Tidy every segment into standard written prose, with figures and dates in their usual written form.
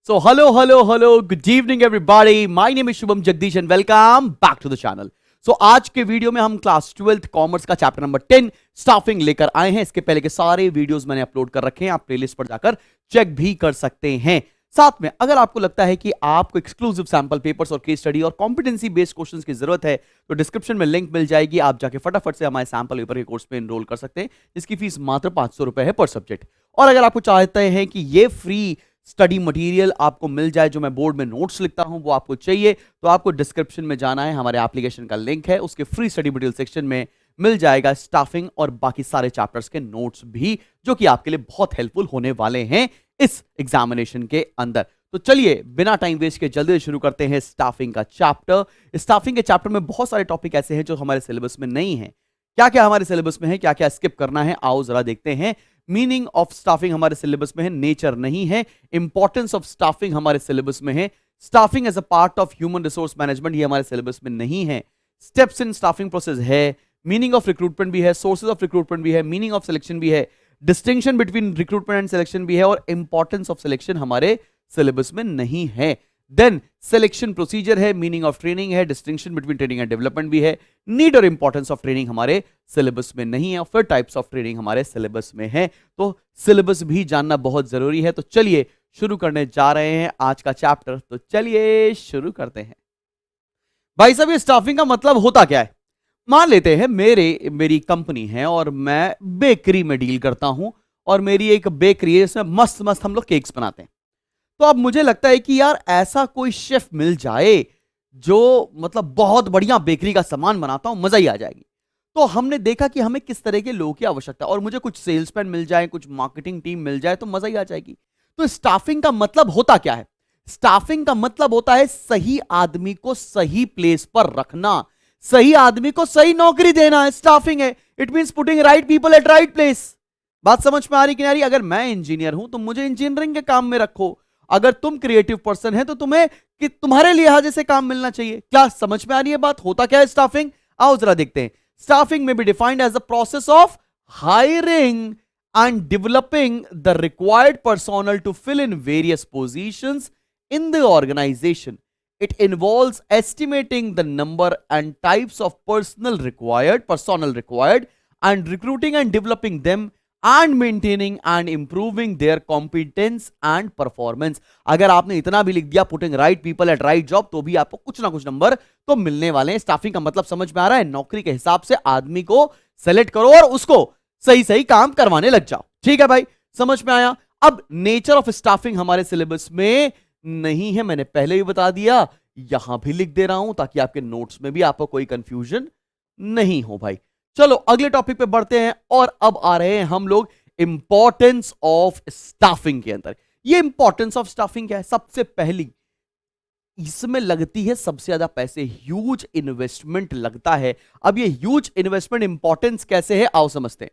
So hello, good evening everybody. My name is Shubham Jagdish and welcome back to the channel. So आज के video में हम class 12th commerce का chapter number 10 staffing लेकर आए हैं। इसके पहले के सारे वीडियोस मैंने अपलोड कर रखे हैं, आप प्लेलिस्ट पर जाकर चेक भी कर सकते हैं। साथ में अगर आपको लगता है कि आपको एक्सक्लूसिव सैंपल पेपर्स और केस स्टडी और कॉम्पिटेंसी बेस्ड क्वेश्चंस की जरूरत है तो डिस्क्रिप्शन में लिंक मिल जाएगी, आप जाके फटाफट से हमारे सैंपल पेपर के कोर्स में एनरोल कर सकते हैं, जिसकी फीस मात्र 500 रुपए है पर सब्जेक्ट। और अगर आपको चाहते हैं कि ये फ्री स्टडी मटेरियल आपको मिल जाए, जो मैं बोर्ड में नोट्स लिखता हूं वो आपको चाहिए, तो आपको डिस्क्रिप्शन में जाना है, हमारे एप्लीकेशन का लिंक है, उसके फ्री स्टडी मटेरियल सेक्शन में मिल जाएगा स्टाफिंग और बाकी सारे चैप्टर्स के नोट्स भी, जो कि आपके लिए बहुत हेल्पफुल होने वाले हैं इस एग्जामिनेशन के अंदर। तो चलिए बिना टाइम वेस्ट के जल्दी से शुरू करते हैं स्टाफिंग का चैप्टर। स्टाफिंग के चैप्टर में बहुत सारे टॉपिक ऐसे हैं जो हमारे सिलेबस में नहीं है। क्या क्या हमारे सिलेबस में है, क्या क्या स्किप करना है, आओ जरा देखते हैं। मीनिंग ऑफ स्टाफिंग हमारे सिलेबस में है, नेचर नहीं है। इंपॉर्टेंस ऑफ स्टाफिंग हमारे सिलेबस में है। Staffing as a part of human resource management ये हमारे सिलेबस में नहीं है। स्टेप्स इन स्टाफिंग प्रोसेस है। मीनिंग ऑफ रिक्रूटमेंट भी है, सोर्सेज ऑफ रिक्रूटमेंट भी है, मीनिंग ऑफ सिलेक्शन भी है, distinction between recruitment and selection भी है, और इंपॉर्टेंस ऑफ सिलेक्शन हमारे सिलेबस में नहीं है। देन सिलेक्शन प्रोसीजर है, मीनिंग ऑफ ट्रेनिंग है, distinction between training and development भी है, नीड और इंपॉर्टेंस ऑफ ट्रेनिंग हमारे सिलेबस में नहीं है, और फिर टाइप्स ऑफ ट्रेनिंग हमारे सिलेबस में है। तो सिलेबस भी जानना बहुत जरूरी है। तो चलिए शुरू करने जा रहे हैं आज का चैप्टर। तो चलिए शुरू करते हैं। भाई साहब, ये स्टाफिंग का मतलब होता क्या है? मान लेते हैं मेरी कंपनी है और मैं बेकरी में डील करता हूं, और मेरी एक बेकरी है जिसमें मस्त मस्त हम लोग केक्स बनाते हैं। तो अब मुझे लगता है कि यार ऐसा कोई शेफ मिल जाए जो मतलब बहुत बढ़िया बेकरी का सामान बनाता हूं, मजा ही आ जाएगी। तो हमने देखा कि हमें किस तरह के लोगों की आवश्यकता है, और मुझे कुछ सेल्समैन मिल जाए, कुछ मार्केटिंग टीम मिल जाए तो मजा ही आ जाएगी। तो स्टाफिंग का मतलब होता क्या है? स्टाफिंग का मतलब होता है सही आदमी को सही प्लेस पर रखना, सही आदमी को सही नौकरी देना है। स्टाफिंग है, it means putting right people at right place. बात समझ में आ रही कि नहीं आ रही? अगर मैं इंजीनियर हूं तो मुझे इंजीनियरिंग के काम में रखो, अगर तुम क्रिएटिव पर्सन है तो तुम्हें कि तुम्हारे लिहाजे से काम मिलना चाहिए। क्या समझ में आ रही है बात? होता क्या है स्टाफिंग? आओ जरा देखते हैं। स्टाफिंग में be defined as the process of hiring and developing the required personnel to fill in various positions in the organization. It involves estimating the number and types of personnel required and recruiting and developing them and maintaining and improving their competence and performance. अगर आपने इतना भी लिख दिया putting right people at right job, तो भी आपको कुछ ना कुछ नंबर तो मिलने वाले हैं। स्टाफिंग का मतलब समझ में आ रहा है? नौकरी के हिसाब से आदमी को सेलेक्ट करो और उसको सही सही काम करवाने लग जाओ। ठीक है भाई, समझ में आया? अब नेचर ऑफ स्टाफिंग हमारे सिलेबस में नहीं है, मैंने पहले ही बता दिया, यहां भी लिख दे रहा हूं ताकि आपके नोट्स में भी आपको कोई कंफ्यूजन नहीं हो भाई। चलो अगले टॉपिक पे बढ़ते हैं, और अब आ रहे हैं हम लोग इंपॉर्टेंस ऑफ स्टाफिंग के अंदर। ये इंपॉर्टेंस ऑफ स्टाफिंग क्या है? सबसे पहली इसमें लगती है सबसे ज्यादा पैसे, ह्यूज इन्वेस्टमेंट लगता है। अब ये ह्यूज इन्वेस्टमेंट इंपॉर्टेंस कैसे है, आओ समझते हैं।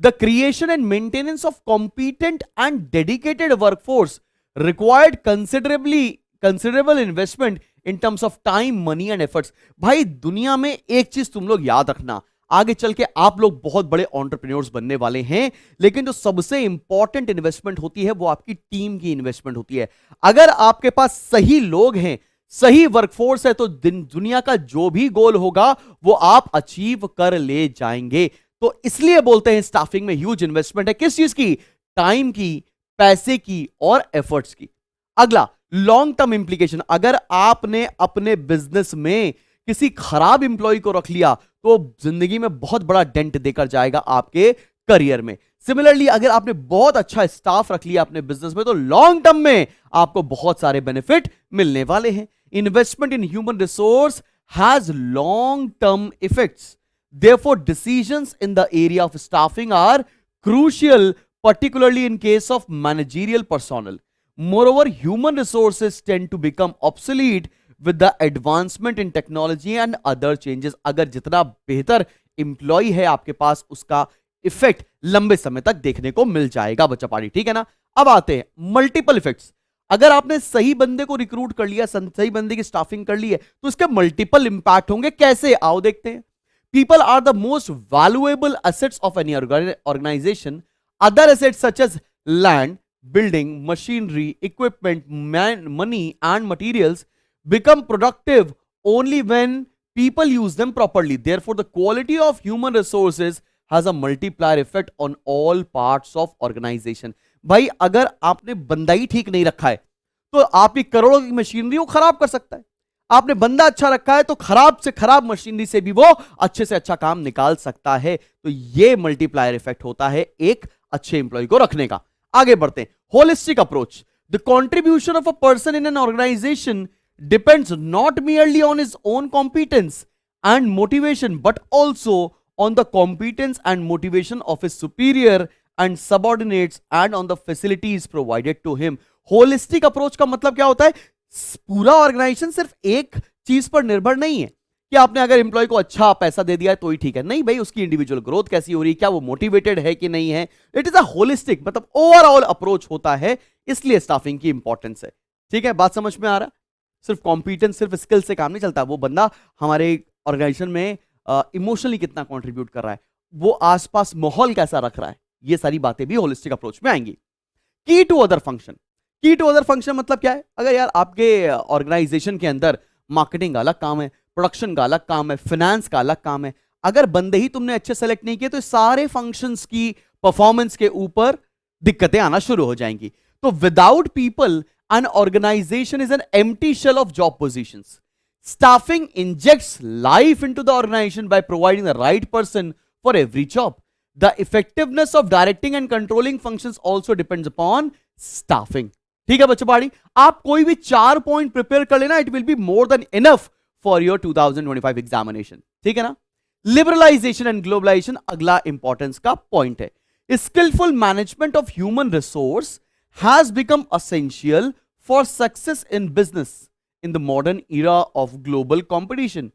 The creation and maintenance of competent and dedicated workforce required considerable investment in terms of time, money and efforts। भाई दुनिया में एक चीज तुम लोग याद रखना, आगे चल के आप लोग बहुत बड़े एंटरप्रेन्योर्स बनने वाले हैं, लेकिन जो सबसे इंपॉर्टेंट इन्वेस्टमेंट होती है वो आपकी टीम की इन्वेस्टमेंट होती है। अगर आपके पास सही लोग हैं, सही वर्कफोर्स है, तो दुनिया का जो भी गोल होगा वो आप अचीव कर ले जाएंगे। तो इसलिए बोलते हैं स्टाफिंग में ह्यूज इन्वेस्टमेंट है। किस चीज की? टाइम की, पैसे की और एफर्ट्स की। अगला लॉन्ग टर्म इंप्लीकेशन। अगर आपने अपने बिजनेस में किसी खराब इंप्लॉय को रख लिया तो जिंदगी में बहुत बड़ा डेंट देकर जाएगा आपके करियर में। सिमिलरली अगर आपने बहुत अच्छा स्टाफ रख लिया अपने बिजनेस में तो लॉन्ग टर्म में आपको बहुत सारे बेनिफिट मिलने वाले हैं। Investment in human resource has long term effects, therefore decisions in the area of staffing are crucial, particularly in case of managerial personnel. Moreover, human resources tend to become obsolete with the advancement in technology and other changes. अगर जितना बेहतर employ है आपके पास, उसका effect लंबे समय तक देखने को मिल जाएगा बच्चा पार्टी। ठीक है ना? अब आते हैं मल्टीपल इफेक्ट्स। अगर आपने सही बंदे को रिक्रूट कर लिया, सही बंदे की स्टाफिंग कर ली है, तो इसके मल्टीपल इंपैक्ट होंगे। कैसे? आओ देखते हैं। People are the most valuable assets of any organization. Other assets such as land, building, machinery, equipment, money and materials become productive only when people use them properly. Therefore, the quality of human resources has a multiplier effect on all parts of organization. भाई अगर आपने बंदा ही ठीक नहीं रखा है तो आपकी करोड़ों की मशीनरी को खराब कर सकता है। आपने बंदा अच्छा रखा है तो खराब से खराब मशीनरी से भी वो अच्छे से अच्छा काम निकाल सकता है। तो ये मल्टीप्लायर इफेक्ट होता है एक अच्छे इंप्लॉय को रखने का। आगे बढ़ते हैं। Holistic approach, the contribution of a person in an organization depends not merely on his own competence and motivation but also on the competence and motivation of his superior and subordinates and on the facilities provided to him. Holistic approach का मतलब क्या होता है? पूरा organisation सिर्फ एक चीज पर निर्भर नहीं है कि आपने अगर एम्प्लॉय को अच्छा पैसा दे दिया है तो ही ठीक है। नहीं भाई, उसकी इंडिविजुअल ग्रोथ कैसी हो रही है, क्या वो मोटिवेटेड है कि नहीं है। इट इज अ होलिस्टिक मतलब ओवरऑल अप्रोच होता है, इसलिए स्टाफिंग की इंपॉर्टेंस है। ठीक है, बात समझ में आ रहा? सिर्फ कॉम्पिटेंस, सिर्फ स्किल से काम नहीं चलता। वो बंदा हमारे ऑर्गेनाइजेशन में इमोशनली कितना कंट्रीब्यूट कर रहा है, वो आसपास माहौल कैसा रख रहा है, ये सारी बातें भी होलिस्टिक अप्रोच में आएंगी। की टू अदर फंक्शन, की टू अदर फंक्शन मतलब क्या है? अगर यार आपके ऑर्गेनाइजेशन के अंदर मार्केटिंग का अलग काम है, प्रोडक्शन का अलग काम है, फाइनेंस का अलग काम है, अगर बंदे ही तुमने अच्छे सेलेक्ट नहीं किए तो सारे फंक्शंस की परफॉर्मेंस के ऊपर दिक्कतें आना शुरू हो जाएंगी। तो without people an organization is an empty shell of job positions. Staffing injects life into the organization by providing the right person for every job. The effectiveness of directing and controlling functions also depends upon staffing. ठीक है बच्चों पाड़ी, आप कोई भी 4 point prepare कर लेना, it will be more than enough for your 2025 examination. ठीक है ना. लिबरलाइजेशन एंड ग्लोबलाइजेशन अगला इंपॉर्टेंस का पॉइंट है. Skilful management of human resource has become essential for success in business in the modern era of global competition.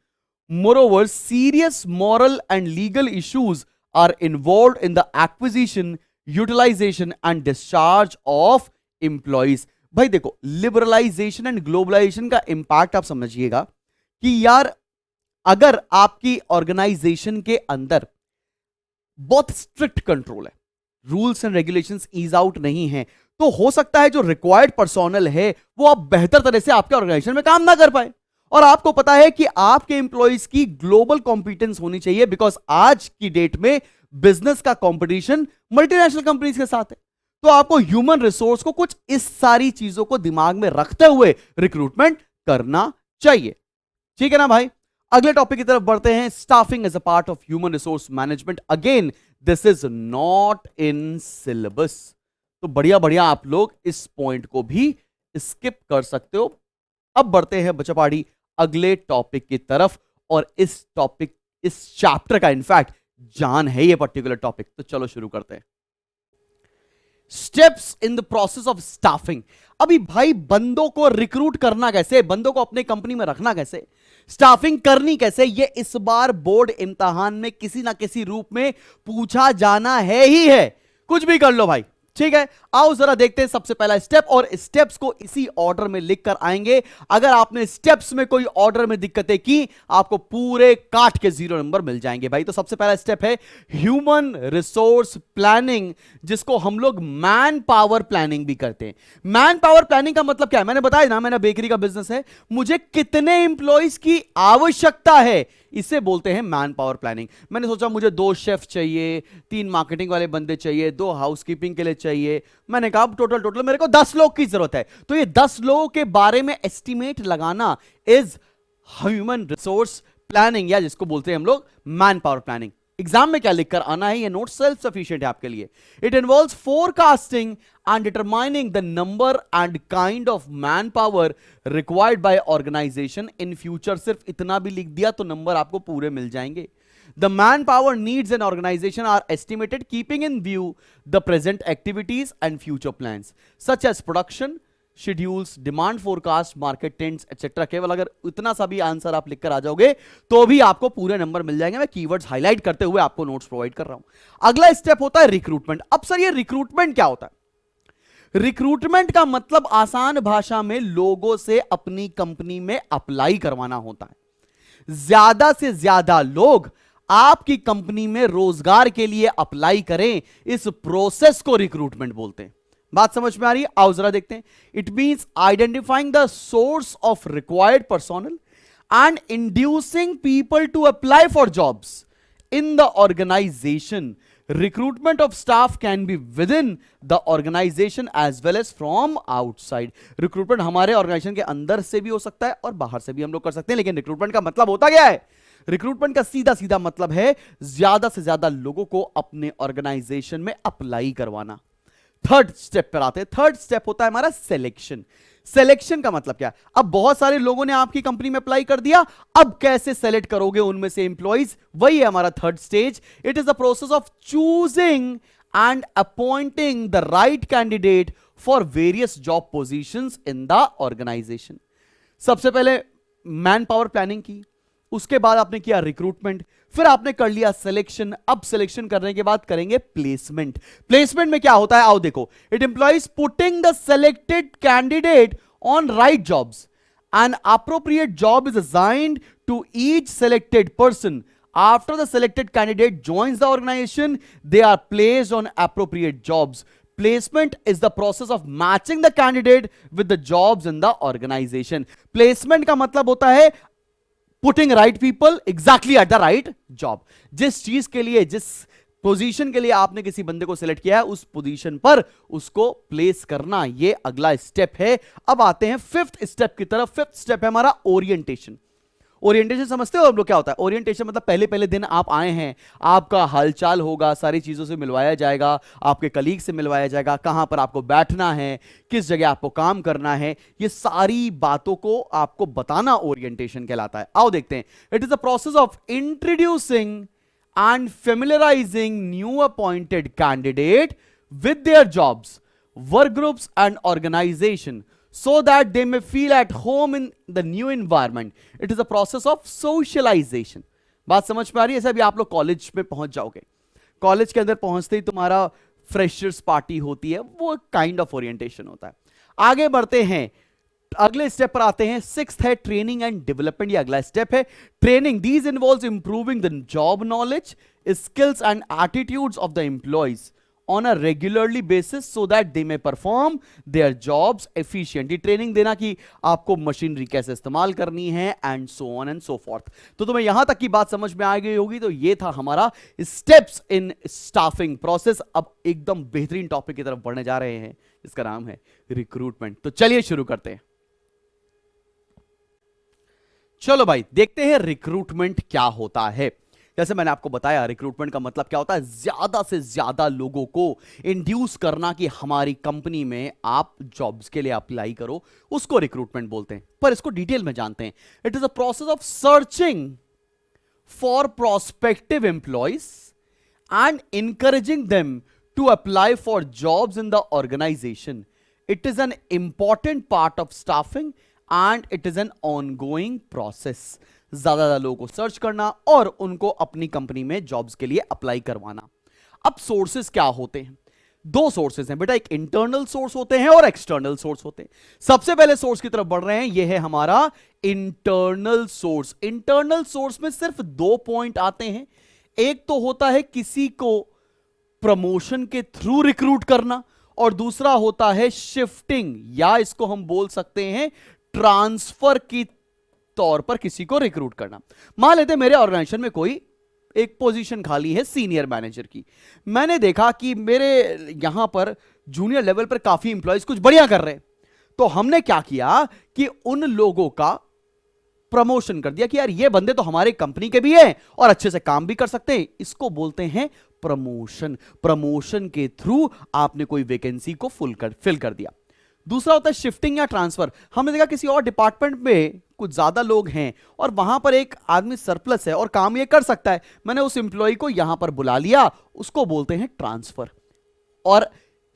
Moreover, serious moral and legal issues are involved in the acquisition, utilization and discharge of employees. भाई देखो, liberalisation and globalisation का impact आप समझिएगा कि यार अगर आपकी organisation के अंदर बहुत स्ट्रिक्ट कंट्रोल है, rules and regulations is out नहीं है, तो हो सकता है जो रिक्वायर्ड पर्सोनल है वो आप बेहतर तरह से आपके ऑर्गेनाइजेशन में काम ना कर पाए. और आपको पता है कि आपके एम्प्लॉइज की ग्लोबल कॉम्पिटेंस होनी चाहिए, बिकॉज आज की डेट में बिजनेस का कंपटीशन मल्टीनेशनल कंपनीज के साथ है. तो आपको ह्यूमन रिसोर्स को कुछ इस सारी चीजों को दिमाग में रखते हुए रिक्रूटमेंट करना चाहिए. ठीक है ना भाई. अगले टॉपिक की तरफ बढ़ते हैं. Staffing as a part of human resource management. Again this is not in syllabus, तो बढ़िया बढ़िया आप लोग इस पॉइंट को भी स्किप कर सकते हो. अब बढ़ते हैं बच्चा पाड़ी अगले टॉपिक की तरफ, और इस टॉपिक, इस चैप्टर का इनफैक्ट जान है ये पर्टिकुलर टॉपिक. तो चलो शुरू करते हैं. Steps in the process of staffing. अभी भाई बंदों को रिक्रूट करना कैसे, बंदों को अपने कंपनी में रखना कैसे, स्टाफिंग करनी कैसे, ये इस बार बोर्ड इम्तिहान में किसी ना किसी रूप में पूछा जाना है ही है. कुछ भी कर लो भाई. ठीक है, आओ जरा देखते हैं सबसे पहला स्टेप, और स्टेप्स को इसी ऑर्डर में लिखकर आएंगे. अगर आपने स्टेप्स में कोई ऑर्डर में दिक्कतें की, आपको पूरे काट के 0 नंबर मिल जाएंगे भाई. तो सबसे पहला स्टेप है ह्यूमन रिसोर्स प्लानिंग, जिसको हम लोग मैन पावर प्लानिंग भी कहते हैं. मैन पावर प्लानिंग का मतलब क्या है? मैंने बताया ना, मेरा बेकरी का बिजनेस है, मुझे कितने इंप्लॉइज की आवश्यकता है, इसे बोलते हैं मैन पावर प्लानिंग. मैंने सोचा मुझे 2 शेफ चाहिए, 3 मार्केटिंग वाले बंदे चाहिए, 2 हाउसकीपिंग के लिए चाहिए. मैंने कहा टोटल मेरे को 10 लोग की जरूरत है. तो ये 10 लोगों के बारे में एस्टिमेट लगाना इज ह्यूमन रिसोर्स प्लानिंग, या जिसको बोलते हैं हम लोग मैन पावर प्लानिंग. एग्जाम में क्या लिखकर आना है, ये नोट सेल्फ सफिशिएंट है आपके लिए. It involves forecasting and determining the number and kind of manpower required by organization in future. सिर्फ इतना भी लिख दिया तो नंबर आपको पूरे मिल जाएंगे. The manpower needs an organization are estimated keeping in view the present activities and future plans such as production schedules, demand forecast, market trends etc. केवल अगर इतना सा भी आंसर आप लिखकर आ जाओगे तो भी आपको पूरे नंबर मिल जाएंगे. मैं कीवर्ड्स हाईलाइट करते हुए आपको नोट्स प्रोवाइड कर रहा हूं. अगला स्टेप होता है रिक्रूटमेंट. अब सर ये रिक्रूटमेंट क्या होता है? रिक्रूटमेंट का मतलब आसान भाषा में लोगों से अपनी कंपनी में अप्लाई करवाना होता है. ज्यादा से ज्यादा लोग आपकी कंपनी में रोजगार के लिए अप्लाई करें, इस प्रोसेस को रिक्रूटमेंट बोलते हैं. बात समझ में आ रही है? आओ जरा देखते हैं। It means identifying the source of required personnel and inducing people to apply for jobs in the organization. Recruitment of staff can be within the organization as well as from outside. Recruitment हमारे organization के अंदर से भी हो सकता है और बाहर से भी हम लोग कर सकते हैं, लेकिन रिक्रूटमेंट का मतलब होता क्या है? रिक्रूटमेंट का सीधा सीधा मतलब है ज्यादा से ज्यादा लोगों को अपने ऑर्गेनाइजेशन में अप्लाई करवाना। थर्ड स्टेप पर आते हैं। थर्ड स्टेप होता है हमारा सिलेक्शन। सिलेक्शन का मतलब क्या? अब बहुत सारे लोगों ने आपकी कंपनी में अप्लाई कर दिया, अब कैसे सेलेक्ट करोगे उनमें से एम्प्लॉइज? वही है हमारा third stage. It is the process of choosing and appointing the right candidate for various job positions in the organization. सबसे पहले मैन पावर प्लानिंग की, उसके बाद आपने किया रिक्रूटमेंट, फिर आपने कर लिया सिलेक्शन। अब सिलेक्शन करने के बाद करेंगे प्लेसमेंट। प्लेसमेंट में क्या होता है? आओ देखो। It implies putting the selected candidate on right jobs. An appropriate job is assigned to each selected person. After the selected candidate joins the organization, they are placed on appropriate jobs. Placement is the process of matching the candidate with the jobs in the organization. Placement का मतलब होता है putting right people exactly at the right job. जिस चीज के लिए, जिस position के लिए आपने किसी बंदे को सिलेक्ट किया है, उस पोजीशन पर उसको प्लेस करना, ये अगला स्टेप है। अब आते हैं फिफ्थ स्टेप की तरफ। फिफ्थ स्टेप है हमारा ओरिएंटेशन। ओरिएंटेशन समझते हो आप लोग क्या होता है? ओरिएंटेशन मतलब पहले पहले दिन आप आए हैं, आपका हालचाल होगा, सारी चीजों से मिलवाया जाएगा, आपके कलीग से मिलवाया जाएगा, कहां पर आपको बैठना है, किस जगह आपको काम करना है, ये सारी बातों को आपको बताना ओरिएंटेशन कहलाता है। आओ देखते हैं। It is the process of introducing and familiarizing new appointed candidate with their jobs, work groups and organization, so that they may feel at home in the new environment. It is a process of socialization. बात समझ में आ रही है? ऐसा भी आप लोग college में पहुंच जाओगे, कॉलेज के अंदर पहुंचते ही तुम्हारा फ्रेशर्स पार्टी होती है, वो काइंड ऑफ ओरिएंटेशन होता है। आगे बढ़ते हैं, अगले स्टेप पर आते हैं। सिक्स्थ है ट्रेनिंग एंड डेवलपमेंट। ये अगला स्टेप है। Training these involves improving the job knowledge, skills and attitudes of the employees on a regularly basis so that they may perform their jobs efficiently. Training देना कि आपको machinery कैसे इस्तेमाल करनी है and so on and so fourth. तो तुम्हें यहां तक की बात समझ में आ गई होगी। तो ये था हमारा स्टेप्स इन स्टाफिंग प्रोसेस। अब एकदम बेहतरीन टॉपिक की तरफ बढ़ने जा रहे हैं, जिसका नाम है रिक्रूटमेंट। तो चलिए शुरू करते हैं। चलो भाई देखते हैं रिक्रूटमेंट क्या होता है। जैसे मैंने आपको बताया, रिक्रूटमेंट का मतलब क्या होता है? ज्यादा से ज्यादा लोगों को इंड्यूस करना कि हमारी कंपनी में आप जॉब्स के लिए अप्लाई करो, उसको रिक्रूटमेंट बोलते हैं। पर इसको डिटेल में जानते हैं। It is a process of searching for prospective employees and encouraging them to apply for jobs in the organization. It is an important part of staffing and it is an ongoing process. ज्यादा लोगों को search करना और उनको अपनी company में jobs के लिए अप्लाई करवाना। अब सोर्सेस क्या होते हैं? दो सोर्सेस हैं बेटा, एक इंटरनल सोर्स होते हैं और एक्सटर्नल सोर्स होते हैं। सबसे पहले सोर्स की तरफ बढ़ रहे हैं, यह है हमारा इंटरनल सोर्स। इंटरनल सोर्स में सिर्फ दो पॉइंट आते हैं। एक तो होता है किसी को प्रमोशन के थ्रू रिक्रूट करना, और दूसरा होता है शिफ्टिंग, या इसको हम बोल सकते हैं ट्रांसफर की तौर पर किसी को रिक्रूट करना। मान लेते हैं मेरे ऑर्गेनाइजेशन में कोई एक पोजीशन खाली है सीनियर मैनेजर की। मैंने देखा कि मेरे यहां पर जूनियर लेवल पर काफी इंप्लॉइज कुछ बढ़िया कर रहे हैं, तो हमने क्या किया कि उन लोगों का प्रमोशन कर दिया कि यार ये बंदे तो हमारे कंपनी के भी हैं और अच्छे से काम भी कर सकते हैं। इसको बोलते हैं प्रमोशन। प्रमोशन के थ्रू आपने कोई वैकेंसी को फिल कर दिया। दूसरा होता है शिफ्टिंग या ट्रांसफर। हमने देखा किसी और डिपार्टमेंट में कुछ ज्यादा लोग हैं और वहां पर एक आदमी सरप्लस है और काम ये कर सकता है, मैंने उस एम्प्लॉय को यहां पर बुला लिया, उसको बोलते हैं ट्रांसफर। और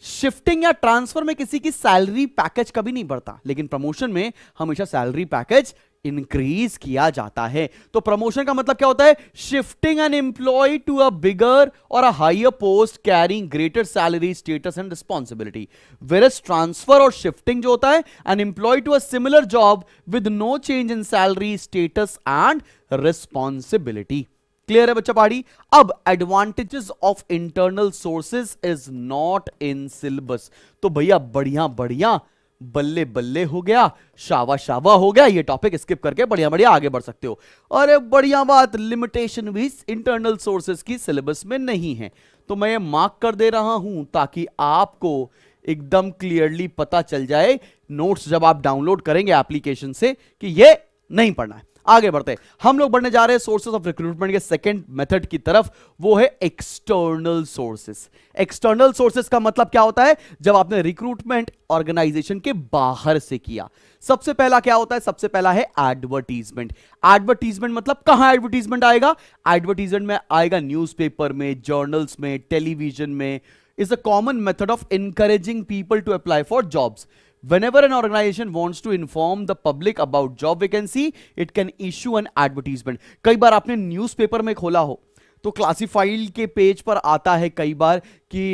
शिफ्टिंग या ट्रांसफर में किसी की सैलरी पैकेज कभी नहीं बढ़ता, लेकिन प्रमोशन में हमेशा सैलरी पैकेज इंक्रीज किया जाता है। तो प्रमोशन का मतलब क्या होता है? Shifting an employee to a bigger or a higher post carrying greater salary status and responsibility. Versus transfer और शिफ्टिंग जो होता है, an employee to a similar job with no change in salary status and responsibility. Clear है बच्चा पहाड़ी? अब advantages of internal sources is not in syllabus. तो भैया बढ़िया बढ़िया, बल्ले बल्ले हो गया, शावा शावा हो गया, ये टॉपिक स्किप करके बढ़िया बढ़िया आगे बढ़ सकते हो। अरे बढ़िया बात, लिमिटेशन भी इंटरनल सोर्सेज की सिलेबस में नहीं है। तो मैं ये मार्क कर दे रहा हूं ताकि आपको एकदम क्लियरली पता चल जाए नोट्स जब आप डाउनलोड करेंगे एप्लीकेशन से कि ये नहीं पढ़ना है। आगे बढ़ते हैं, हम लोग बढ़ने जा रहे हैं सोर्सेस ऑफ रिक्रूटमेंट के सेकंड मेथड की तरफ, वो है एक्सटर्नल सोर्सेस। एक्सटर्नल सोर्सेस का मतलब क्या होता है? जब आपने रिक्रूटमेंट ऑर्गेनाइजेशन के बाहर से किया। सबसे पहला क्या होता है? सबसे पहला है एडवर्टीजमेंट। एडवर्टीजमेंट मतलब कहां एडवर्टीजमेंट आएगा? एडवर्टीजमेंट में आएगा न्यूज़पेपर में, जर्नल्स में, टेलीविजन में। Is a common method of encouraging people to apply for jobs. Whenever an organization wants to inform the public about job vacancy, it can issue an advertisement. कई बार आपने newspaper में खोला हो तो classified के page पर आता है कई बार कि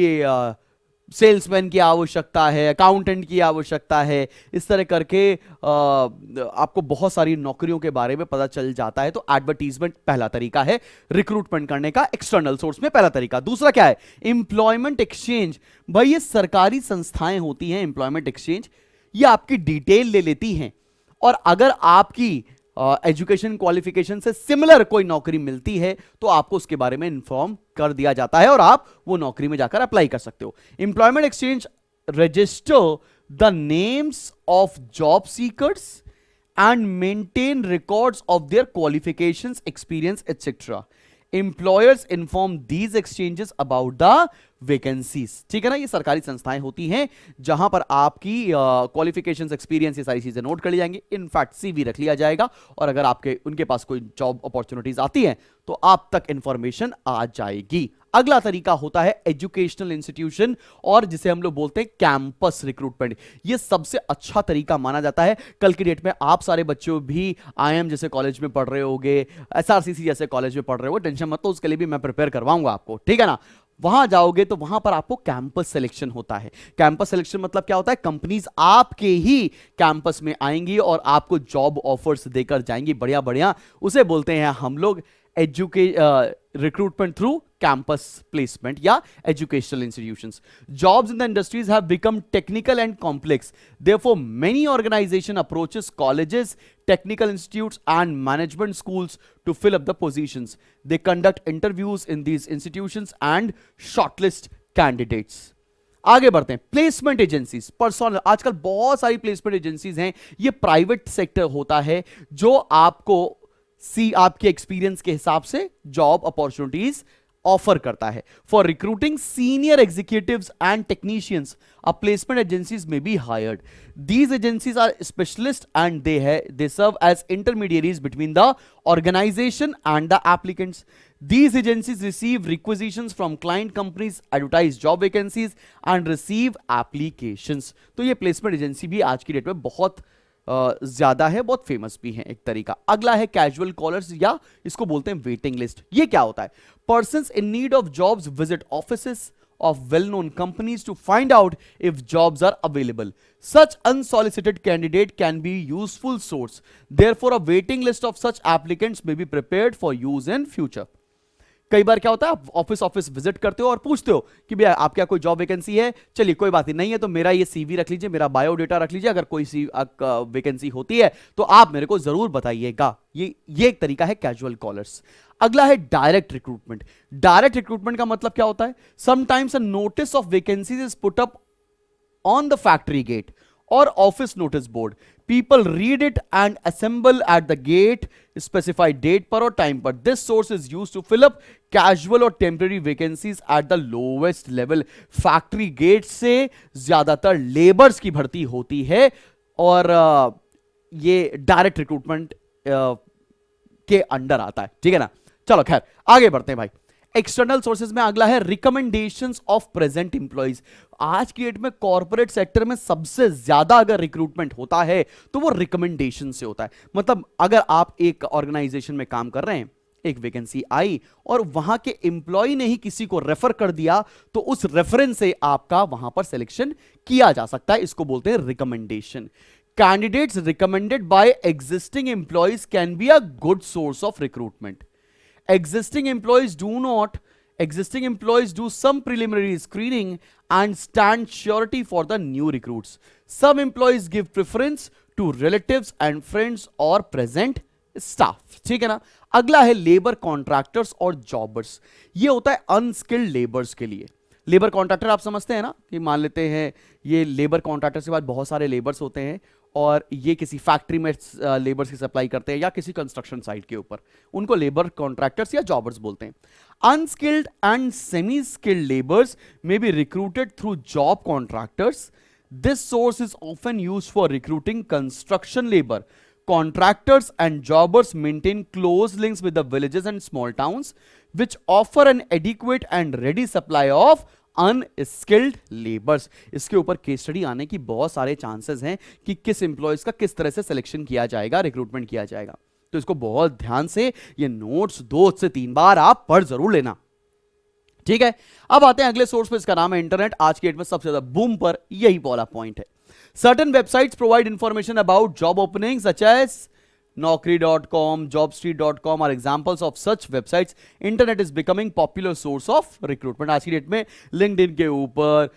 सेल्समैन की आवश्यकता है, अकाउंटेंट की आवश्यकता है, इस तरह करके आपको बहुत सारी नौकरियों के बारे में पता चल जाता है। तो एडवर्टीजमेंट पहला तरीका है रिक्रूटमेंट करने का, एक्सटर्नल सोर्स में पहला तरीका। दूसरा क्या है? Employment exchange. भाई ये सरकारी संस्थाएं होती हैं, एम्प्लॉयमेंट एक्सचेंज, ये आपकी डिटेल ले लेती हैं और अगर आपकी एजुकेशन क्वालिफिकेशन से सिमिलर कोई नौकरी मिलती है तो आपको उसके बारे में इंफॉर्म कर दिया जाता है और आप वो नौकरी में जाकर अप्लाई कर सकते हो। Employment exchange register the names of job seekers and maintain records of their qualifications, experience etcetera. Employers inform these exchanges about the vacancies. ठीक है ना? ये सरकारी संस्थाएं होती हैं जहां पर आपकी क्वालिफिकेशंस, एक्सपीरियंस, ये सारी चीजें नोट कर ली जाएंगी। इनफैक्ट सीवी रख लिया जाएगा और अगर आपके उनके पास कोई जॉब अपॉर्चुनिटीज आती हैं तो आप तक इंफॉर्मेशन आ जाएगी। अगला तरीका होता है एजुकेशनल इंस्टीट्यूशन और जिसे हम लोग बोलते हैं कैंपस रिक्रूटमेंट। ये सबसे अच्छा तरीका माना जाता है। कल की डेट में आप सारे बच्चों भी आईएम जैसे कॉलेज में पढ़ रहे होगे, एसआरसीसी जैसे कॉलेज में पढ़ रहे हो, टेंशन मत लो, उसके लिए भी मैं प्रिपेयर करवाऊंगा आपको। ठीक है ना? वहां जाओगे तो वहां पर आपको कैंपस सिलेक्शन होता है। कैंपस सिलेक्शन मतलब क्या होता है? कंपनीज आपके ही कैंपस में आएंगी और आपको जॉब ऑफर्स देकर जाएंगी, बढ़िया बढ़िया। उसे बोलते हैं हम लोग recruitment through campus placement या educational institutions. Jobs in the industries have become technical and complex. Therefore, many organization approaches colleges, technical institutes and management schools to fill up the positions. They conduct interviews in these institutions and shortlist candidates. आगे बढ़ते हैं, placement agencies, personal. आजकल बहुत सारी placement agencies हैं। ये private sector होता है जो आपको आपके एक्सपीरियंस के हिसाब से जॉब अपॉर्चुनिटीज ऑफर करता है। For recruiting senior executives and technicians a placement agencies may be hired. These agencies are specialist and they serve as intermediaries between the organization and the applicants. These agencies receive requisitions from client companies, advertise job vacancies and receive applications. तो ये placement agency भी आज की date में बहुत ज्यादा है, बहुत फेमस भी है एक तरीका। अगला है कैजुअल कॉलर्स या इसको बोलते हैं वेटिंग लिस्ट। ये क्या होता है? Persons in need of jobs visit offices of well-known companies to find out if jobs are available. Such unsolicited candidate can be useful source. Therefore, a waiting list of such applicants may be prepared for use in future. कई बार क्या होता है, आप office visit करते हो और पूछते हो कि भैया आपके यहाँ कोई जॉब वैकेंसी है? चलिए कोई बात नहीं है तो मेरा ये सीवी रख लीजिए, मेरा बायोडेटा रख लीजिए, अगर कोई सी वैकेंसी होती है तो आप मेरे को जरूर बताइएगा। ये एक तरीका है कैजुअल कॉलर्स। अगला है डायरेक्ट रिक्रूटमेंट। डायरेक्ट रिक्रूटमेंट का मतलब क्या होता है? Sometimes a notice of vacancies is put up on the factory gate or office notice board. People read it and assemble at the gate specified date पर और time पर. This source is used to fill up casual और temporary vacancies at the lowest level. Factory gate से ज्यादातर labours की भर्ती होती है और ये डायरेक्ट रिक्रूटमेंट के अंडर आता है। ठीक है ना? चलो खैर आगे बढ़ते हैं भाई। एक्सटर्नल सोर्सेज में अगला है रिकमेंडेशंस ऑफ प्रेजेंट एम्प्लॉइज। आज की डेट में कॉर्पोरेट सेक्टर में सबसे ज्यादा अगर रिक्रूटमेंट होता है तो वो रिकमेंडेशन से होता है। मतलब अगर आप एक ऑर्गेनाइजेशन में काम कर रहे हैं, एक वैकेंसी आई और वहां के एम्प्लॉय ने ही किसी को रेफर कर दिया तो उस रेफरेंस से आपका वहां पर सिलेक्शन किया जा सकता है। इसको बोलते हैं recommendation. Candidates recommended by existing employees can be a good source of recruitment. Existing employees do some preliminary screening and stand surety for the new recruits. Some employees give preference to relatives and friends or present staff. ठीक है ना. अगला है labour contractors और jobbers. ये होता है unskilled labours के लिए. लेबर कॉन्ट्रैक्टर आप समझते हैं ना, कि मान लेते हैं ये लेबर कॉन्ट्रैक्टर्स के बाद बहुत सारे लेबर्स होते हैं और ये किसी फैक्ट्री में लेबर्स की सप्लाई करते हैं या किसी कंस्ट्रक्शन साइट के ऊपर, उनको लेबर कॉन्ट्रैक्टर्स या जॉबर्स बोलते हैं. Unskilled and semi skilled labours may be recruited through job contractors. This source is often used for recruiting construction labour. Contractors and jobbers maintain close links with the villages and small towns, which offer an adequate and ready supply of unskilled labours. इसके ऊपर case study आने की बहुत सारे chances हैं कि किस employees का किस तरह से सिलेक्शन किया जाएगा, रिक्रूटमेंट किया जाएगा. तो इसको बहुत ध्यान से ये नोट्स 2 से 3 बार आप पढ़ जरूर लेना. ठीक है. अब आते हैं अगले सोर्स पे, इसका नाम है इंटरनेट. आज के डेट में सबसे ज्यादा बूम पर यही वाला पॉइंट है. Certain websites provide information about job openings such as Naukri.com, Jobstreet.com are examples of such websites. Internet is becoming popular source of recruitment. आज की डेट में LinkedIn के ऊपर,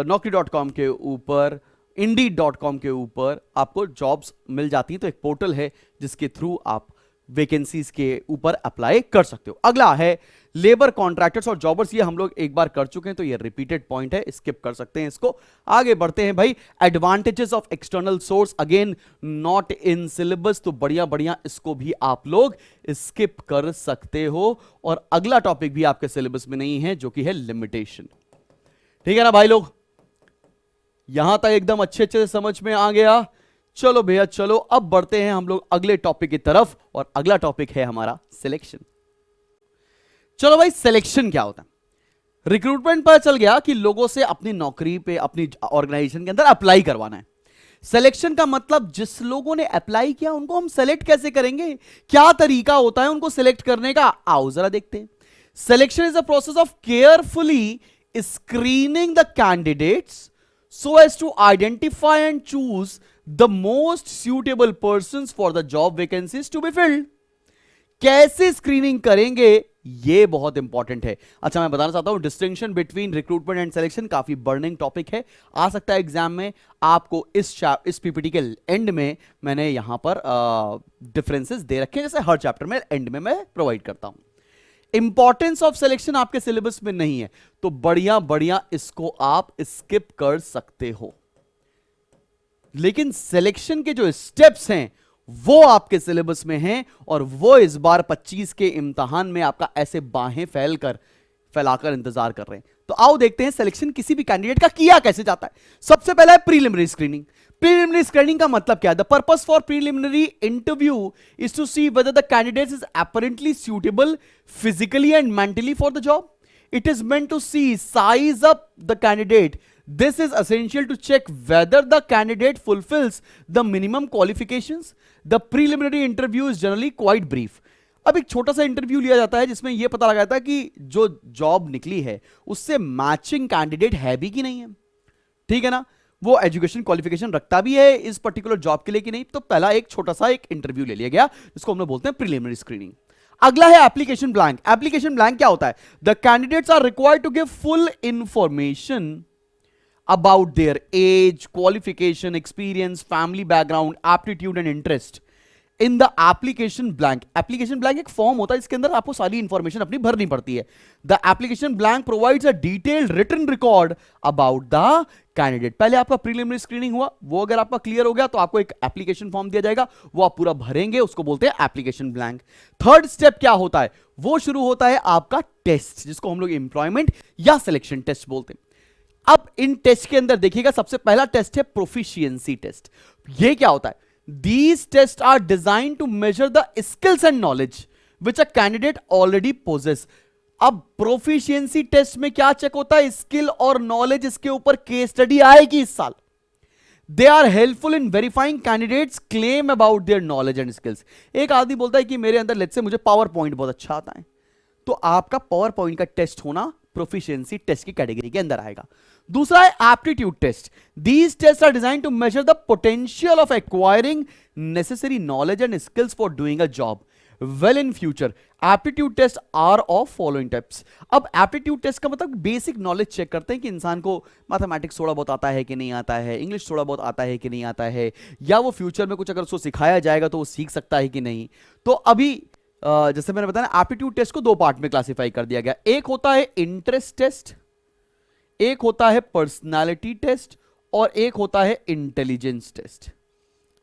Naukri.com के ऊपर, Indeed.com के ऊपर आपको जॉब्स मिल जाती हैं. तो एक पोर्टल है जिसके थ्रू आप वैकेंसीज के ऊपर अप्लाई कर सकते हो. अगला है लेबर कॉन्ट्रैक्टर्स और जॉबर्स. ये हम लोग एक बार कर चुके हैं तो ये रिपीटेड पॉइंट है, स्किप कर सकते हैं इसको. आगे बढ़ते हैं भाई. Advantages of external source, again not in syllabus, तो बढ़िया बढ़िया इसको भी आप लोग स्किप कर सकते हो. और अगला टॉपिक भी आपके सिलेबस में नहीं है जो कि है लिमिटेशन. ठीक है ना भाई लोग, यहां तक एकदम अच्छे अच्छे से समझ में आ गया. चलो भैया चलो, अब बढ़ते हैं हम लोग अगले टॉपिक की तरफ और अगला टॉपिक है हमारा सिलेक्शन. चलो भाई, सिलेक्शन क्या होता है. रिक्रूटमेंट पर चल गया कि लोगों से अपनी नौकरी पे, अपनी ऑर्गेनाइजेशन के अंदर अप्लाई करवाना है. सिलेक्शन का मतलब जिस लोगों ने अप्लाई किया उनको हम सेलेक्ट कैसे करेंगे, क्या तरीका होता है उनको सिलेक्ट करने का, आओ जरा देखते हैं. Selection is a process of carefully screening the candidates so as to identify and choose the most suitable persons for the job vacancies to be filled. कैसे स्क्रीनिंग करेंगे ये बहुत इंपॉर्टेंट है. अच्छा, मैं बताना चाहता हूं distinction between recruitment and selection काफी बर्निंग टॉपिक है, आ सकता है एग्जाम में. आपको इस पीपीटी के एंड में मैंने यहां पर डिफरेंसेस दे रखे हैं, जैसे हर चैप्टर में एंड में मैं प्रोवाइड करता हूं. इंपॉर्टेंस ऑफ सिलेक्शन आपके सिलेबस में नहीं है तो बढ़िया बढ़िया इसको आप स्किप कर सकते हो. लेकिन सिलेक्शन के जो स्टेप्स हैं वो आपके सिलेबस में हैं और वो इस बार 25 के इम्तिहान में आपका ऐसे बाहें फैलाकर इंतजार कर रहे हैं. तो आओ देखते हैं सिलेक्शन किसी भी कैंडिडेट का किया कैसे जाता है. सबसे पहला है प्रीलिमिनरी स्क्रीनिंग. प्रीलिमिनरी स्क्रीनिंग का मतलब क्या है? The purpose for preliminary interview is to see whether the candidate is apparently suitable physically and mentally for the job. It is meant to see size up the candidate. This is essential to check whether the candidate fulfills the minimum qualifications. The preliminary interview is generally quite brief. अब एक छोटा सा interview लिया जाता है जिसमें यह पता लगाता है कि जो जॉब निकली है उससे मैचिंग कैंडिडेट है भी कि नहीं है. ठीक है ना, वो एजुकेशन क्वालिफिकेशन रखता भी है इस पर्टिकुलर जॉब के लिए कि नहीं. तो पहला एक छोटा सा एक इंटरव्यू ले लिया गया जिसको हम लोग बोलते हैं प्रीलिमिनरी स्क्रीनिंग. अगला है एप्लीकेशन ब्लैंक. एप्लीकेशन ब्लैंक क्या होता है? The candidates are required to give full information about their age, qualification, experience, family background, aptitude and interest in the application blank. Application blank एक फॉर्म होता है इसके अंदर आपको सारी इंफॉर्मेशन अपनी भरनी पड़ती है. The application blank provides a detailed written record about the candidate. पहले आपका प्रीलिमिनरी स्क्रीनिंग हुआ, वो अगर आपका क्लियर हो गया तो आपको एक एप्लीकेशन फॉर्म दिया जाएगा, वो आप पूरा भरेंगे, उसको बोलते हैं एप्लीकेशन ब्लैंक. थर्ड स्टेप क्या होता है? वो शुरू होता है आपका टेस्ट, जिसको हम लोग एम्प्लॉयमेंट या सिलेक्शन टेस्ट बोलते हैं. अब इन टेस्ट के अंदर देखिएगा, सबसे पहला टेस्ट है प्रोफिशिएंसी टेस्ट. ये क्या होता है? These tests are designed to measure the skills and knowledge which a candidate already possess. अब प्रोफिशिएंसी टेस्ट में क्या चेक होता है? स्किल और नॉलेज. इसके ऊपर केस स्टडी आएगी इस साल. They are helpful in verifying candidates claim about their knowledge and skills. एक आदमी बोलता है कि मेरे अंदर लेट्स से मुझे पावर पॉइंट बहुत अच्छा आता है, तो आपका पावर पॉइंट का टेस्ट होना प्रोफिशिएंसी टेस्ट की कैटेगरी के अंदर आएगा. दूसरा है aptitude test. These test are design to measure the potential of acquiring necessary knowledge and skills for doing a job. Well in future. Aptitude test are of following types. अब aptitude test का मतलब basic knowledge check करते हैं कि इंसान को mathematics थोड़ा बहुत आता है कि नहीं आता है, इंग्लिश थोड़ा बहुत आता है कि नहीं आता है, या वो फ्यूचर में कुछ अगर उसको सिखाया जाएगा तो वो सीख सकता है कि नहीं। तो अभी जैसे मैंने बताया ना, एप्टीट्यूड टेस्ट को दो पार्ट में क्लासिफाई कर दिया गया। एक होता है इंटरेस्ट टेस्ट, एक होता है पर्सनालिटी टेस्ट, और एक होता है इंटेलिजेंस टेस्ट।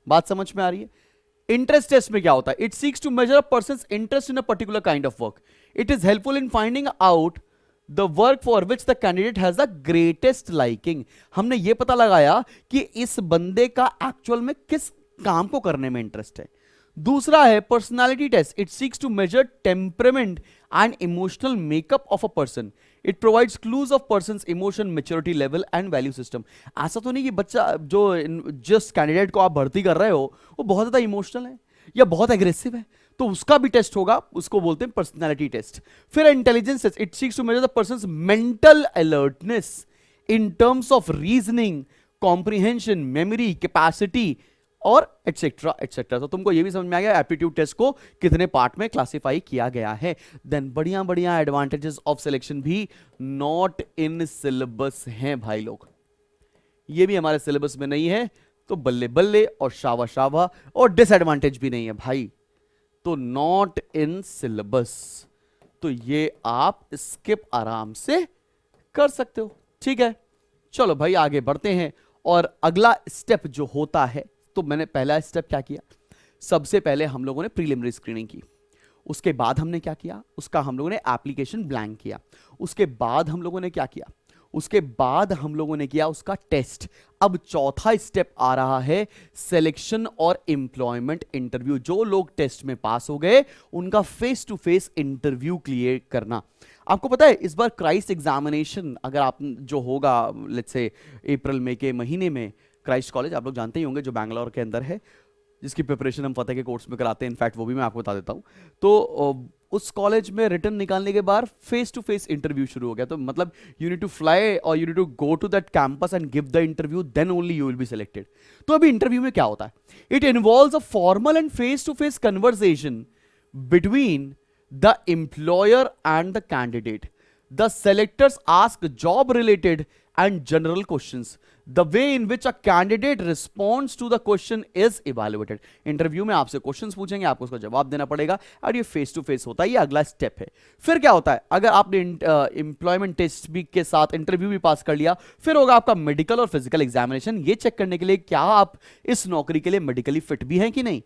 बात समझ में आ रही है? इंटरेस्ट टेस्ट में क्या होता है? It seeks to measure a person's interest in a particular kind of work. It is helpful in finding out the work for which the candidate has the greatest liking. हमने ये पता लगाया कि इस बंदे का एक्चुअल में किस काम को करने में इंटरेस्ट है। दूसरा है personality test. It seeks to measure temperament and emotional makeup of a person. It provides clues of person's emotion, maturity level and value system. ऐसा तो नहीं कि बच्चा जो जिस कैंडिडेट को आप भर्ती कर रहे हो वो बहुत ज्यादा इमोशनल है या बहुत एग्रेसिव है, तो उसका भी टेस्ट होगा, उसको बोलते हैं पर्सनालिटी टेस्ट। फिर intelligence test. It seeks to measure the person's mental alertness in terms of reasoning, comprehension, memory capacity और एटसेट्रा एटसेट्रा। तो तुमको ये भी समझ में आ गया एप्टीट्यूड टेस्ट को कितने पार्ट में क्लासिफाई किया गया है। देन बढ़िया बढ़िया एडवांटेजेस ऑफ सिलेक्शन भी नॉट इन सिलेबस हैं भाई लोग, ये भी हमारे सिलेबस में नहीं है, तो बल्ले बल्ले और शावा शावा। और डिसएडवांटेज भी नहीं है भाई, तो नॉट इन सिलेबस, तो ये आप स्किप आराम से कर सकते हो। ठीक है, चलो भाई आगे बढ़ते हैं। और अगला स्टेप जो होता है, तो मैंने पहला स्टेप क्या किया, सबसे पहले हम लोगों ने प्रीलिमिनरी स्क्रीनिंग की। उसके बाद हमने क्या किया, उसका हम लोगों ने एप्लीकेशन ब्लैंक किया। उसके बाद हम लोगों ने क्या किया, उसके बाद हम लोगों ने किया उसका टेस्ट। अब चौथा स्टेप आ रहा है सिलेक्शन और एम्प्लॉयमेंट इंटरव्यू। जो लोग टेस्ट में पास हो गए उनका face to face interview clear करना। आपको पता है इस बार क्राइस्ट एग्जामिनेशन अगर आप जो होगा लेट्स से अप्रैल मई के महीने में, क्राइस्ट कॉलेज आप लोग जानते ही होंगे जो बैंगलोर के अंदर है, जिसकी प्रिपरेशन हम फतेह के कोर्स में कराते हैं, इनफैक्ट वो भी मैं आपको बता देता हूं। तो उस कॉलेज में रिटर्न निकालने के बाद फेस टू फेस इंटरव्यू शुरू हो गया। तो मतलब यू नीड टू फ्लाई और you need to go to that campus and give the interview, then only you will be selected. तो अभी इंटरव्यू में क्या होता है, it involves a formal and face to face conversation between the employer and the candidate. The selectors ask job related and general questions. The way in which a candidate responds to the question is evaluated. Interview में आपसे questions पूछेंगे, आपको उसका जवाब देना पड़ेगा, और ये फेस टू फेस होता है, ये अगला स्टेप है। फिर क्या होता है, अगर आपने एम्प्लॉयमेंट टेस्ट भी के साथ इंटरव्यू भी पास कर लिया, फिर होगा आपका मेडिकल और फिजिकल एग्जामिनेशन, ये चेक करने के लिए क्या आप इस नौकरी के लिए मेडिकली फिट भी हैं कि नहीं।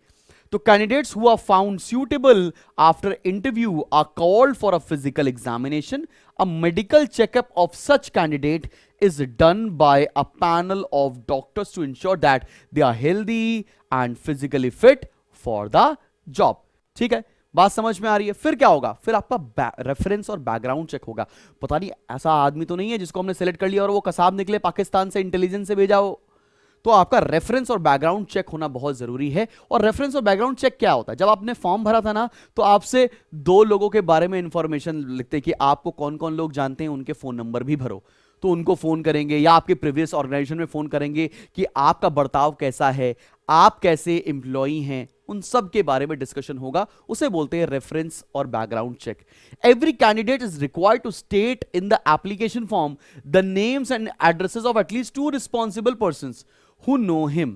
तो candidates who are found suitable after interview are called for a physical examination. A medical checkup of such candidate is done by a panel of doctors to ensure that they are healthy and physically fit for the job. ठीक है, बात समझ में आ रही है। फिर क्या होगा, फिर आपका रेफरेंस और बैकग्राउंड चेक होगा। पता नहीं ऐसा आदमी तो नहीं है जिसको हमने सेलेक्ट कर लिया और वो कसाब निकले पाकिस्तान से इंटेलिजेंस से भेजा हो। तो आपका रेफरेंस और बैकग्राउंड चेक होना बहुत जरूरी है। और रेफरेंस और बैकग्राउंड चेक क्या होता है, जब आपने फॉर्म भरा था ना, तो आपसे दो लोगों के बारे में इंफॉर्मेशन लिखते कि आपको कौन कौन लोग जानते हैं, उनके फोन नंबर भी भरो। तो उनको फोन करेंगे या आपके प्रीवियस ऑर्गेनाइजेशन में फोन करेंगे कि आपका बर्ताव कैसा है, आप कैसे एम्प्लॉई हैं, उन सब के बारे में डिस्कशन होगा, उसे बोलते हैं रेफरेंस और background check. Every candidate is required to state in the application form the names and addresses of at least 2 responsible persons who know him.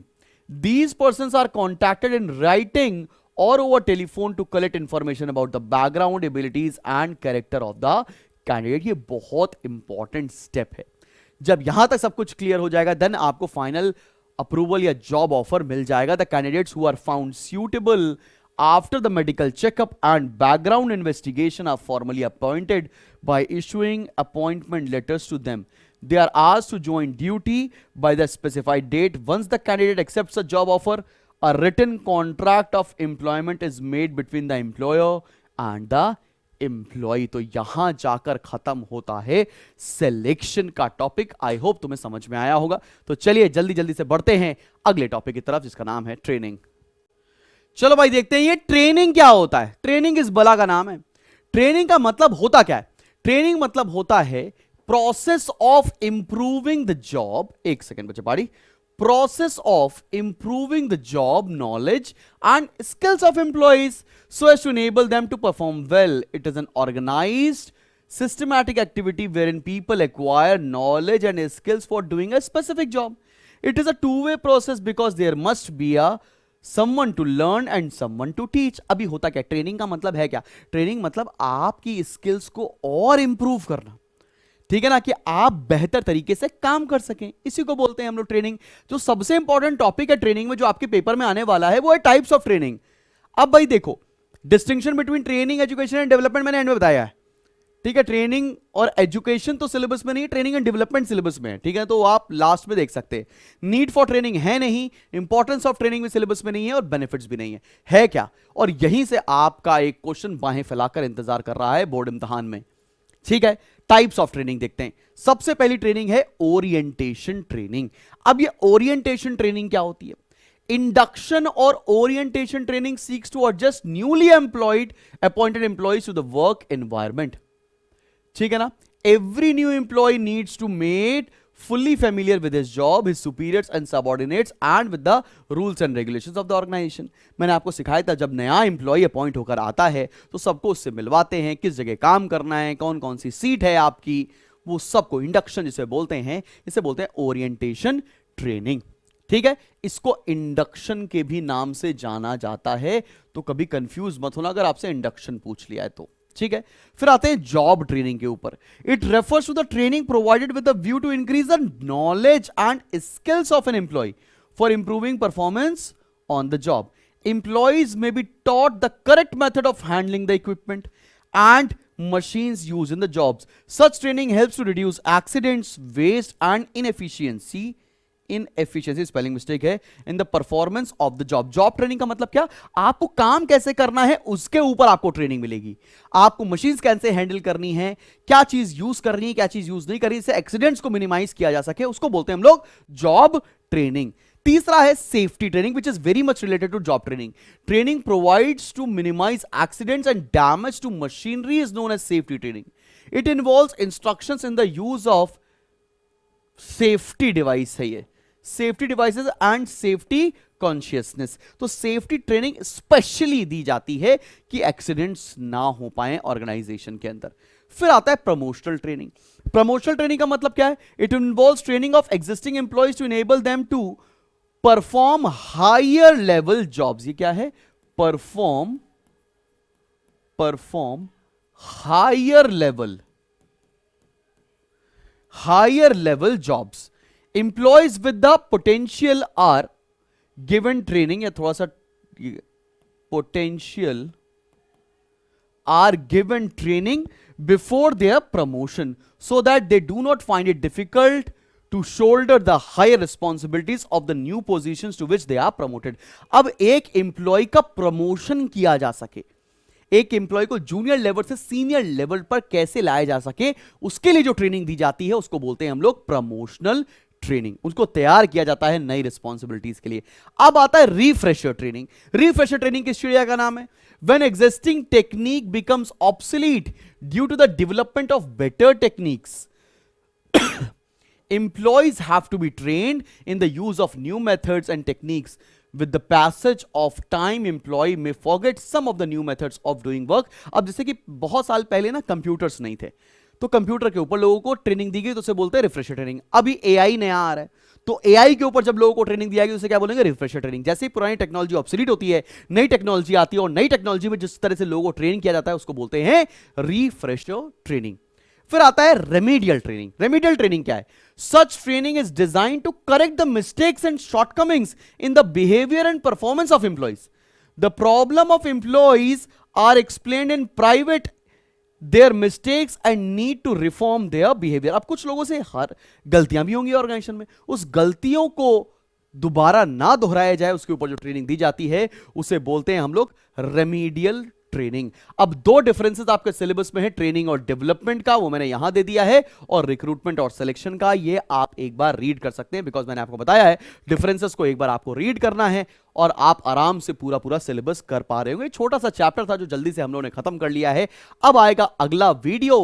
These persons are contacted in writing or over telephone to collect information about the background, abilities and character of the candidate. ये बहुत important step है। जब यहां तक सब कुछ clear हो जाएगा, देन आपको फाइनल अप्रूवल या जॉब ऑफर मिल जाएगा। The candidates who are found suitable after the medical checkup and background investigation are formally appointed by issuing appointment letters to them. They are asked to join duty by the specified date. Once the candidate accepts a job offer, a written contract of employment is made between the employer and the employee. तो यहां जाकर खत्म होता है selection का topic. I hope तुम्हें समझ में आया होगा। तो चलिए जल्दी जल्दी से बढ़ते हैं अगले टॉपिक की तरफ, जिसका नाम है ट्रेनिंग। चलो भाई देखते हैं ये ट्रेनिंग क्या होता है। ट्रेनिंग इस बला का नाम है। ट्रेनिंग का मतलब होता क्या है, ट्रेनिंग मतलब होता है process of improving the job. एक सेकेंड बच्चे पाड़ी, process of improving the job knowledge and skills of employees so as to enable them to perform well. It is an organized systematic activity wherein people acquire knowledge and skills for doing a specific job. It is a two-way process because there must be a someone to learn and someone to teach. अभी होता क्या, training का मतलब है क्या, training मतलब आपकी skills को और इंप्रूव करना, ठीक है ना, कि आप बेहतर तरीके से काम कर सकें, इसी को बोलते हैं हम लोग ट्रेनिंग। जो सबसे इंपॉर्टेंट टॉपिक है ट्रेनिंग में जो आपके पेपर में आने वाला है वो है टाइप्स ऑफ ट्रेनिंग। अब भाई देखो, distinction between training, education and development मैंने एंड में बताया है, ठीक है। ट्रेनिंग और एजुकेशन तो सिलेबस में नहीं, ट्रेनिंग एंड डेवलपमेंट सिलेबस में है, ठीक है, तो आप लास्ट में देख सकते हैं। नीड फॉर ट्रेनिंग है नहीं, इंपॉर्टेंस ऑफ ट्रेनिंग में सिलेबस में नहीं है, और बेनिफिट्स भी नहीं है क्या, और यहीं से आपका एक क्वेश्चन बाहें फैलाकर इंतजार कर रहा है बोर्ड इम्तिहान में, ठीक है। टाइप्स ऑफ ट्रेनिंग देखते हैं। सबसे पहली ट्रेनिंग है ओरिएंटेशन ट्रेनिंग। अब ये ओरिएंटेशन ट्रेनिंग क्या होती है? इंडक्शन और orientation training seeks to adjust newly employed appointed employees to the work environment, ठीक है ना। Every new employee needs to made fully familiar with his job, his superiors and subordinates and with the rules and regulations of the organization। मैंने आपको सिखाया था जब नया employ appoint होकर आता है तो सबको उससे मिलवाते हैं, किस जगह काम करना है, कौन कौन सी सीट है आपकी, वो सबको इंडक्शन जिसे बोलते हैं, इसे बोलते हैं ओरिएंटेशन ट्रेनिंग, ठीक है। इसको इंडक्शन के भी नाम से जाना जाता है, तो कभी कंफ्यूज मत होना अगर आपसे इंडक्शन पूछ लिया है तो, ठीक है। फिर आते हैं जॉब ट्रेनिंग के ऊपर। It refers to the training provided with the view to increase the knowledge and skills of an employee for improving performance on the job. Employees may be taught the correct method of handling the equipment and machines used in the jobs. Such training helps to reduce accidents, waste and inefficiency spelling mistake है, in the performance of the job. Job training का मतलब क्या, आपको काम कैसे करना है उसके ऊपर आपको ट्रेनिंग मिलेगी। आपको मशीन्स कैसे हैंडल करनी है, क्या चीज यूज करनी है, क्या चीज यूज नहीं करनी, इससे एक्सीडेंट्स को मिनिमाइज किया जा सके, उसको बोलते हैं हम लोग जॉब ट्रेनिंग। तीसरा है safety training which is very much related to job training. Training provides to minimize accidents and damage to machinery is known as safety training. It involves instructions in the use of safety device है ये, safety devices and safety consciousness. तो safety training specially दी जाती है कि accidents ना हो पाए ऑर्गेनाइजेशन के अंदर। फिर आता है प्रमोशनल ट्रेनिंग। प्रमोशनल ट्रेनिंग का मतलब क्या है? It involves training of existing employees to enable them to perform higher level jobs. ये क्या है? Perform higher level jobs. Employees with the potential are given training, या थोड़ा सा potential are given training before their promotion so that they do not find it difficult to shoulder the higher responsibilities of the new positions to which they are promoted। अब एक employ का promotion किया जा सके, एक employ को junior level से senior level पर कैसे लाया जा सके, उसके लिए जो ट्रेनिंग दी जाती है उसको बोलते हैं हम लोग प्रमोशनल ट्रेनिंग। उसको तैयार किया जाता है नई रिस्पॉन्सिबिलिटीज के लिए। अब आता है रिफ्रेशर ट्रेनिंग। रिफ्रेशर ट्रेनिंग किस चिड़िया का नाम है? When existing technique becomes obsolete due to the development of better techniques, employees have to be trained in the use of new methods and techniques। With the passage of time, employee may forget some of the new methods of doing work। अब जैसे कि बहुत साल पहले ना computers नहीं थे, तो कंप्यूटर के ऊपर लोगों को ट्रेनिंग दी गई, तो उसे बोलते हैं रिफ्रेशर ट्रेनिंग। अभी एआई नया आ रहा है, तो एआई के ऊपर जब लोगों को ट्रेनिंग दिया गई उसे क्या बोलेंगे? Refresher training. जैसे ही पुरानी टेक्नोलॉजी ऑब्सोलीट होती है, नई टेक्नोलॉजी आती है, और नई टेक्नोलॉजी में जिस तरह से लोगों को ट्रेन किया जाता है उसको बोलते हैं रिफ्रेशर ट्रेनिंग। फिर आता है रेमेडियल ट्रेनिंग। रेमेडियल ट्रेनिंग क्या है? Such training is design to correct the mistakes and shortcomings in the behaviour and performance of employees. The problem of employees are explained in private their mistakes and need to reform their behaviour. अब कुछ लोगों से हर गलतियां भी होंगी organisation में, उस गलतियों को दोबारा ना दोहराया जाए उसके ऊपर जो ट्रेनिंग दी जाती है उसे बोलते हैं हम लोग रेमेडियल ट्रेनिंग। अब दो डिफरेंसेस आपके सिलेबस में है, ट्रेनिंग और डेवलपमेंट का, वो मैंने यहां दे दिया है, और रिक्रूटमेंट और सिलेक्शन का, ये आप एक बार रीड कर सकते हैं, बिकॉज मैंने आपको बताया है डिफरेंसेस को एक बार आपको रीड करना है और आप आराम से पूरा पूरा सिलेबस कर पा रहे होंगे। छोटा सा चैप्टर था जो जल्दी से हम लोगों ने खत्म कर लिया है। अब आएगा अगला वीडियो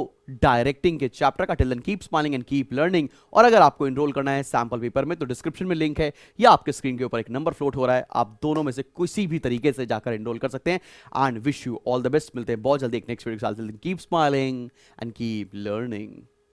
डायरेक्टिंग के चैप्टर का। Till then keep smiling and keep learning. और अगर आपको एनरोल करना है सैंपल पेपर में तो डिस्क्रिप्शन में लिंक है या आपके स्क्रीन के ऊपर एक नंबर फ्लोट हो रहा है, आप दोनों में से किसी भी तरीके से जाकर एनरोल कर सकते हैं। And wish you all the best. मिलते हैं बहुत जल्दी एक नेक्स्ट वीडियो के साथ। Till then keep smiling and keep learning.